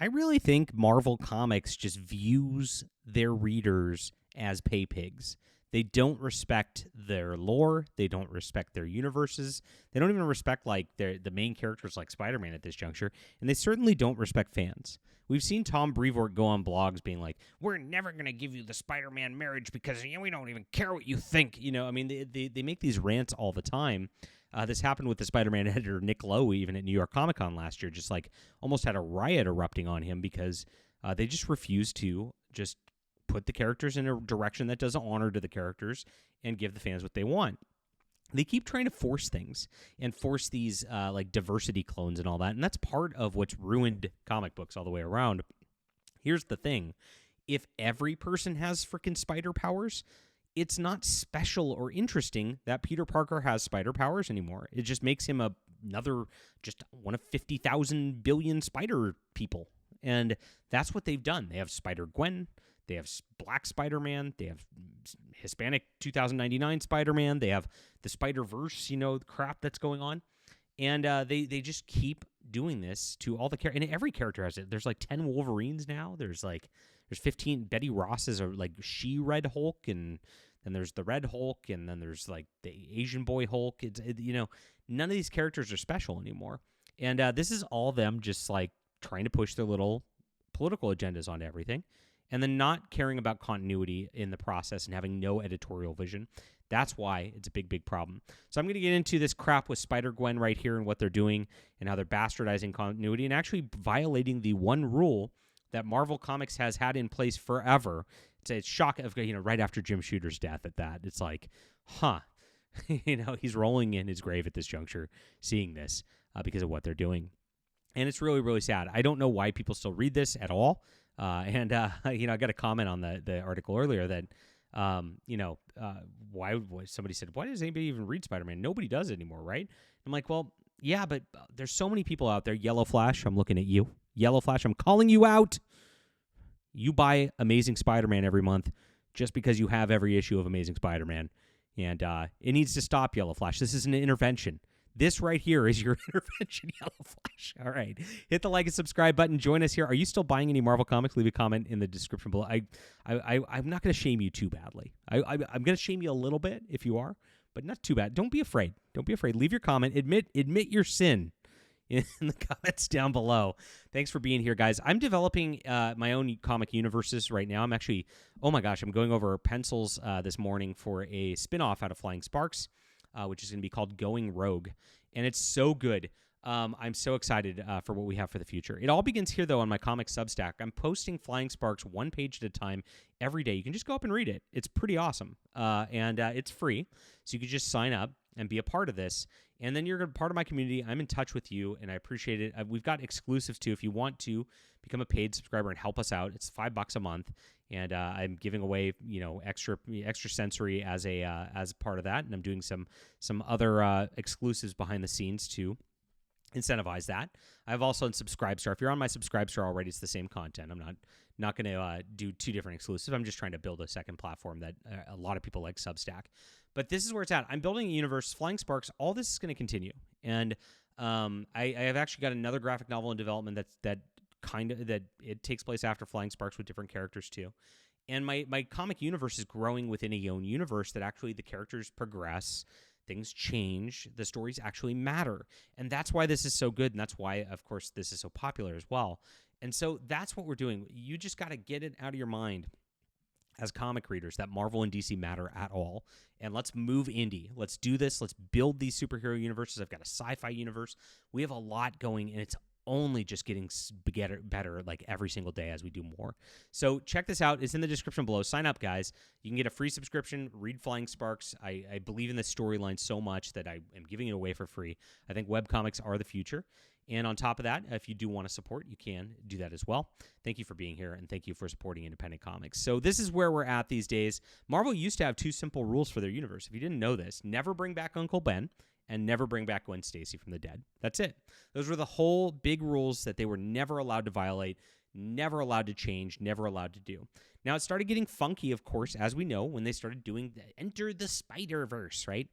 I really think Marvel Comics just views their readers as pay pigs. They don't respect their lore. They don't respect their universes. They don't even respect like the main characters like Spider-Man at this juncture, and they certainly don't respect fans. We've seen Tom Brevoort go on blogs being like, "We're never going to give you the Spider-Man marriage because we don't even care what you think." I mean, they make these rants all the time. This happened with the Spider-Man editor Nick Lowe, even at New York Comic Con last year. Just like almost had a riot erupting on him because they just refused to just put the characters in a direction that does honor to the characters and give the fans what they want. They keep trying to force things and force these like diversity clones and all that, and that's part of what's ruined comic books all the way around. Here's the thing. If every person has freaking spider powers, it's not special or interesting that Peter Parker has spider powers anymore. It just makes him another, just one of 50,000 billion spider people. And that's what they've done. They have Spider-Gwen. They have Black Spider-Man. They have Hispanic 2099 Spider-Man. They have the Spider-Verse, the crap that's going on. And they just keep doing this to all the characters. And every character has it. There's like 10 Wolverines now. There's 15. Betty Ross is like Red Hulk, and then there's the Red Hulk, and then there's like the Asian boy Hulk. None of these characters are special anymore. And this is all them just like trying to push their little political agendas onto everything, and then not caring about continuity in the process and having no editorial vision. That's why it's a big, big problem. So I'm going to get into this crap with Spider-Gwen right here and what they're doing and how they're bastardizing continuity and actually violating the one rule that Marvel Comics has had in place forever. It's a shock of, right after Jim Shooter's death at that. It's like, he's rolling in his grave at this juncture seeing this because of what they're doing. And it's really, really sad. I don't know why people still read this at all. I got a comment on the article earlier that, why somebody said, why does anybody even read Spider-Man? Nobody does anymore, right? I'm like, well, yeah, but there's so many people out there. Yellow Flash, I'm looking at you. Yellow Flash, I'm calling you out. You buy Amazing Spider-Man every month just because you have every issue of Amazing Spider-Man. And it needs to stop, Yellow Flash. This is an intervention. This right here is your intervention, Yellow Flash. All right. Hit the like and subscribe button. Join us here. Are you still buying any Marvel comics? Leave a comment in the description below. I'm not going to shame you too badly. I'm going to shame you a little bit if you are, but not too bad. Don't be afraid. Don't be afraid. Leave your comment. Admit your sin in the comments down below. Thanks for being here, guys. I'm developing my own comic universes right now. I'm actually, oh my gosh, I'm going over pencils this morning for a spinoff out of Flying Sparks. Which is going to be called Going Rogue. And it's so good. I'm so excited for what we have for the future. It all begins here, though, on my comic Substack. I'm posting Flying Sparks one page at a time every day. You can just go up and read it. It's pretty awesome. And it's free. So you can just sign up and be a part of this. And then you're part of my community. I'm in touch with you, and I appreciate it. We've got exclusives, too. If you want to become a paid subscriber and help us out, it's $5 a month. And I'm giving away, extra sensory as part of that, and I'm doing some other exclusives behind the scenes to incentivize that. I've also on Subscribestar. If you're on my Subscribestar already, it's the same content. I'm not going to do two different exclusives. I'm just trying to build a second platform that a lot of people like Substack. But this is where it's at. I'm building a universe, Flying Sparks. All this is going to continue, and I have actually got another graphic novel in development that it takes place after Flying Sparks with different characters too. And my comic universe is growing within a own universe that actually the characters progress, things change, the stories actually matter. And that's why this is so good, and that's why, of course, this is so popular as well. And so that's what we're doing. You just got to get it out of your mind as comic readers that Marvel and DC matter at all. And let's move indie. Let's do this. Let's build these superhero universes. I've got a sci-fi universe. We have a lot going, and it's only just getting better like every single day as we do more. So check this out. It's in the description below. Sign up, guys. You can get a free subscription. Read Flying Sparks. I believe in this storyline so much that I am giving it away for free. I think webcomics are the future. And on top of that, if you do want to support, you can do that as well. Thank you for being here, and thank you for supporting independent comics. So this is where we're at these days. Marvel used to have two simple rules for their universe. If you didn't know this, never bring back Uncle Ben, and never bring back Gwen Stacy from the dead. That's it. Those were the whole big rules that they were never allowed to violate, never allowed to change, never allowed to do. Now, it started getting funky, of course, as we know, when they started doing Enter the Spider-Verse, right?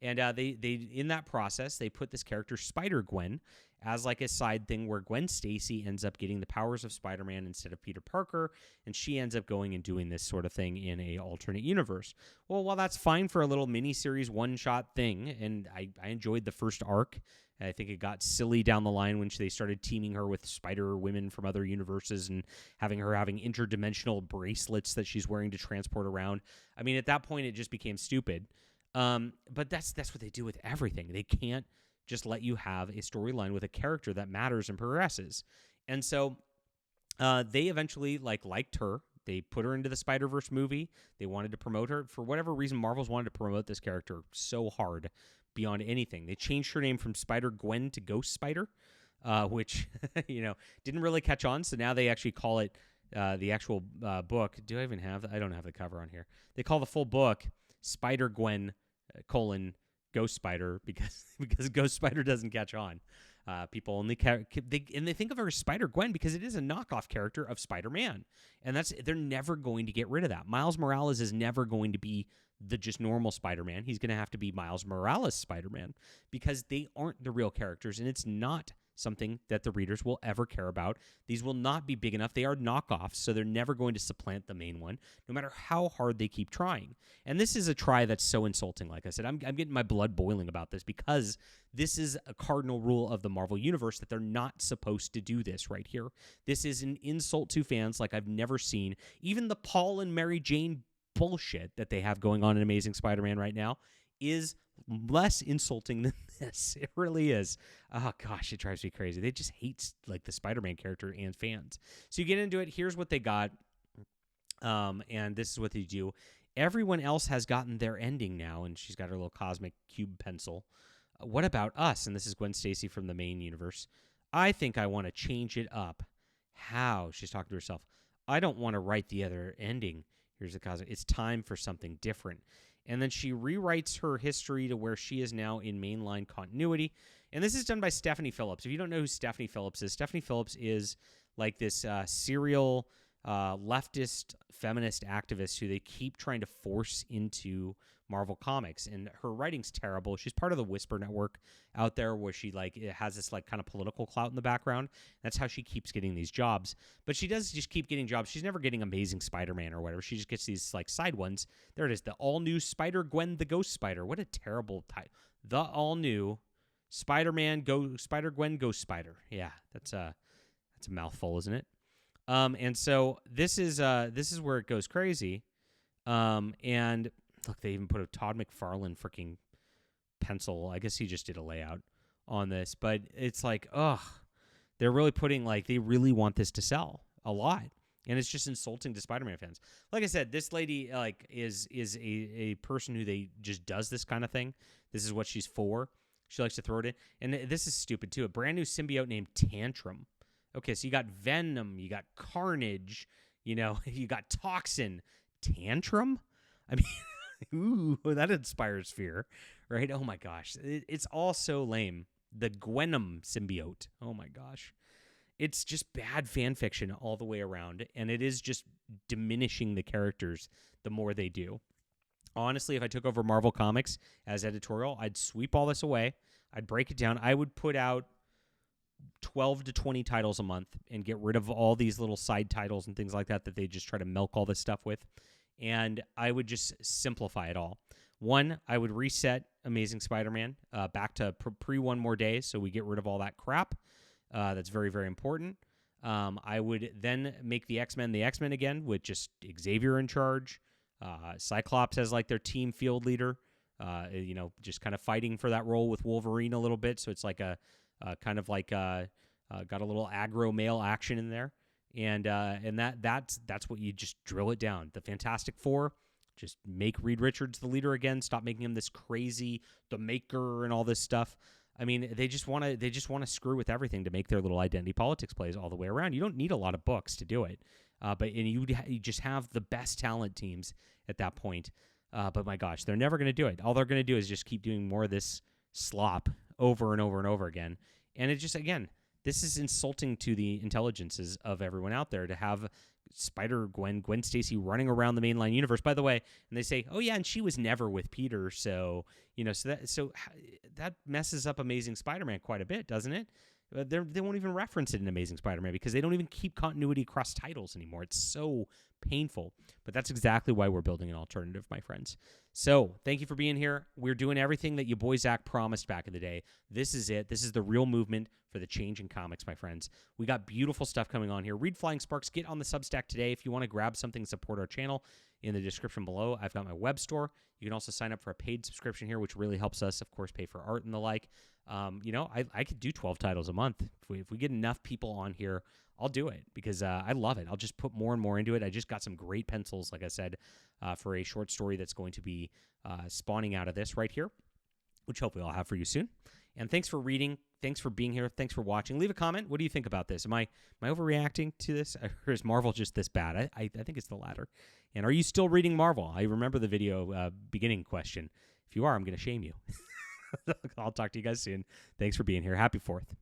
And they in that process, they put this character Spider-Gwen as like a side thing where Gwen Stacy ends up getting the powers of Spider-Man instead of Peter Parker, and she ends up going and doing this sort of thing in a alternate universe. Well, while that's fine for a little miniseries one-shot thing, and I enjoyed the first arc, I think it got silly down the line when they started teaming her with spider women from other universes and having her having interdimensional bracelets that she's wearing to transport around. I mean, at that point, it just became stupid. But that's what they do with everything. They can't just let you have a storyline with a character that matters and progresses. And so they eventually liked her. They put her into the Spider-Verse movie. They wanted to promote her. For whatever reason, Marvel's wanted to promote this character so hard beyond anything. They changed her name from Spider-Gwen to Ghost Spider, which, didn't really catch on. So now they actually call it the actual book. Do I even have I don't have the cover on here. They call the full book Spider-Gwen, Ghost Spider because Ghost Spider doesn't catch on. People only they think of her as Spider-Gwen because it is a knockoff character of Spider-Man, and they're never going to get rid of that. Miles Morales is never going to be the just normal Spider-Man. He's going to have to be Miles Morales Spider-Man because they aren't the real characters, and it's not something that the readers will ever care about. These will not be big enough. They are knockoffs, so they're never going to supplant the main one, no matter how hard they keep trying. And this is a try that's so insulting. Like I said, I'm getting my blood boiling about this because this is a cardinal rule of the Marvel Universe that they're not supposed to do this right here. This is an insult to fans like I've never seen. Even the Paul and Mary Jane bullshit that they have going on in Amazing Spider-Man right now is less insulting than this. It really is. Oh gosh, it drives me crazy. They just hate the Spider-Man character and fans. So you get into it. Here's what they got, and this is what they do. Everyone else has gotten their ending now, and she's got her little cosmic cube pencil. What about us? And this is Gwen Stacy from the main universe. I think I want to change it up. How? She's talking to herself. I don't want to write the other ending. Here's the cosmic. It's time for something different. And then she rewrites her history to where she is now in mainline continuity. And this is done by Stephanie Phillips. If you don't know who Stephanie Phillips is like this serial leftist feminist activist who they keep trying to force into Marvel Comics. And her writing's terrible. She's part of the Whisper Network out there where she it has this kind of political clout in the background. That's how she keeps getting these jobs. But she does just keep getting jobs. She's never getting Amazing Spider-Man or whatever. She just gets these side ones. There it is. The all-new Spider-Gwen the Ghost Spider. What a terrible title. The all-new Spider-Gwen Ghost Spider. Yeah, that's a mouthful, isn't it? And so this is where it goes crazy. And look, they even put a Todd McFarlane freaking pencil. I guess he just did a layout on this, but it's they're really putting they really want this to sell a lot, and it's just insulting to Spider-Man fans. Like I said, this lady is a person who they just does this kind of thing. This is what she's for. She likes to throw it in, and this is stupid too. A brand new symbiote named Tantrum. Okay, so you got Venom, you got Carnage, you got Toxin, Tantrum. I mean. Ooh, that inspires fear, right? Oh my gosh. It's all so lame. The Gwenom symbiote. Oh my gosh. It's just bad fan fiction all the way around, and it is just diminishing the characters the more they do. Honestly, if I took over Marvel Comics as editorial, I'd sweep all this away. I'd break it down. I would put out 12 to 20 titles a month and get rid of all these little side titles and things like that they just try to milk all this stuff with. And I would just simplify it all. One, I would reset Amazing Spider-Man back to pre-One More Day, so we get rid of all that crap. That's very, very important. I would then make the X-Men again with just Xavier in charge. Cyclops as their team field leader, just kind of fighting for that role with Wolverine a little bit. So it's got a little aggro male action in there. And that's what you just drill it down. The Fantastic Four, just make Reed Richards the leader again. Stop making him this crazy, the Maker and all this stuff. I mean, they just want to screw with everything to make their little identity politics plays all the way around. You don't need a lot of books to do it, but you just have the best talent teams at that point. But my gosh, they're never going to do it. All they're going to do is just keep doing more of this slop over and over and over again. And it just, again, This is insulting to the intelligences of everyone out there to have Spider-Gwen, Gwen Stacy running around the mainline universe. By the way, and they say, oh yeah, and she was never with Peter, so that messes up Amazing Spider-Man quite a bit, doesn't it? They won't even reference it in Amazing Spider-Man because they don't even keep continuity across titles anymore. It's so painful. But that's exactly why we're building an alternative, my friends. So thank you for being here. We're doing everything that your boy Zach promised back in the day. This is it. This is the real movement for the change in comics, my friends. We got beautiful stuff coming on here. Read Flying Sparks. Get on the Substack today if you want to grab something to support our channel. In the description below, I've got my web store. You can also sign up for a paid subscription here, which really helps us, of course, pay for art and the like. I could do 12 titles a month. If we get enough people on here, I'll do it because I love it. I'll just put more and more into it. I just got some great pencils, like I said, for a short story that's going to be spawning out of this right here, which hopefully I'll have for you soon. And thanks for reading. Thanks for being here. Thanks for watching. Leave a comment. What do you think about this? Am I overreacting to this? Or is Marvel just this bad? I think it's the latter. And are you still reading Marvel? I remember the video beginning question. If you are, I'm going to shame you. I'll talk to you guys soon. Thanks for being here. Happy 4th.